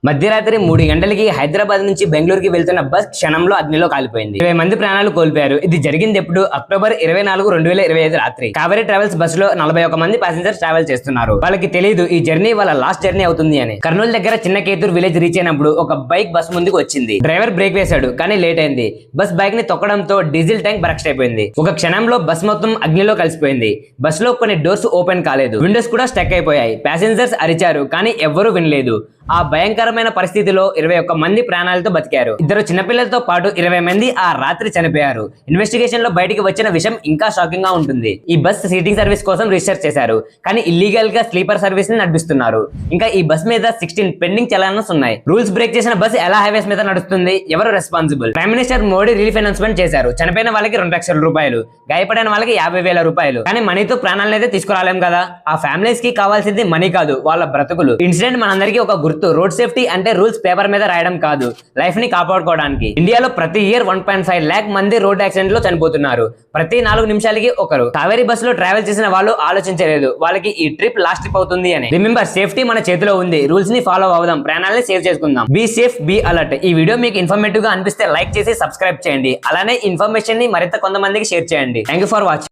మధ్యరాత్రి 3 గంటలకి హైదరాబాద్ నుంచి బెంగళూరుకి వెళ్తున్న బస్ క్షణంలో అగ్నిలో కాలిపోయింది. 20 మంది ప్రాణాలు కోల్పోయారు. ఇది జరిగింది ఎప్పుడు? అక్టోబర్ 24, 2025 రాత్రి. కావేరీ ట్రావెల్స్ బస్సులో 41 మంది ప్యాసింజర్స్ ట్రావెల్ చేస్తున్నారు. వాళ్ళకి తెలియదు ఈ జర్నీ వాళ్ళ లాస్ట్ జర్నీ అవుతుంది అని. కర్నూలు దగ్గర చిన్న కేతూర్ విలేజ్ రీచ్ అయినప్పుడు ఒక బైక్ బస్ ముందుకు వచ్చింది. డ్రైవర్ బ్రేక్ వేశాడు, కానీ లేట్ అయింది. బస్ బైక్ ని తొక్కడంతో డీజిల్ ట్యాంక్ బరస్ట్ అయిపోయింది. ఒక క్షణంలో బస్ మొత్తం అగ్నిలో కలిసిపోయింది. బస్ లో కొన్ని డోర్స్ ఓపెన్ కాలేదు, విండోస్ కూడా స్టక్ అయిపోయాయి. ప్యాసింజర్స్ అరిచారు, కానీ ఎవ్వరూ వినలేదు. ఆ భయంకరమైన పరిస్థితిలో 21 మంది ప్రాణాలతో బతికారు. 2 చిన్నపిల్లలతో పాటు 20 మంది ఆ రాత్రి చనిపోయారు. ఇన్వెస్టిగేషన్ లో బయటికి వచ్చిన విషయం ఇంకా షాకింగ్ గా ఉంటుంది. ఈ బస్ సీటింగ్ సర్వీస్ కోసం రీసెర్చ్ చేశారు, కానీ ఇల్లీగల్ గా స్లీపర్ సర్వీస్ ని నడిపిస్తున్నారు. ఇంకా ఈ బస్ మీద 16 పెండింగ్ చలాన్స్ ఉన్నాయి. రూల్స్ బ్రేక్ చేసిన బస్ ఎలా హైవేస్ మీద నడుస్తుంది? ఎవరు responsible? Prime minister Modi relief announcement చేశారు. చనిపోయిన వాళ్ళకి 2 లక్షల రూపాయలు, గాయపడిన వాళ్ళకి 50,000 రూపాయలు. కానీ మనీతో ప్రాణాలను అయితే తీసుకురాలేం కదా. ఆ ఫ్యామిలీస్ కి కావాల్సింది మనీ కాదు, వాళ్ళ బ్రతుకులు. ఇన్సిడెంట్ మనందరికీ ఒక గుర్తు. రోడ్ సేఫ్టీ అంటే రూల్స్ పేపర్ మీద రాయడం కాదు, లైఫ్ ని కాపాడుకోవడానికి. ఇండియాలో ప్రతి ఇయర్ 1.5 lakh మంది రోడ్ యాక్సిడెంట్ లో చనిపోతున్నారు. ప్రతి 4 నిమిషాలకి ఒకరు. కావేరీ బస్సులో ట్రావెల్ చేసిన వాళ్ళు ఆలోచించలేదు వాళ్ళకి ఈ ట్రిప్ లాస్ట్ ట్రిప్ అవుతుంది అని. రిమెంబర్, సేఫ్టీ మన చేతిలో ఉంది. రూల్స్ ని ఫాలో అవుదాం, ప్రాణాలని సేవ్ చేసుకుందాం. Be safe, be alert. ఈ వీడియో మీకు ఇన్ఫర్మేటివ్ గా అనిపిస్తే లైక్ చేసి సబ్స్క్రైబ్ చేయండి. అలానే ఇన్ఫర్మేషన్ ని మరింత కొంతమందికి షేర్ చేయండి. Thank you for watching.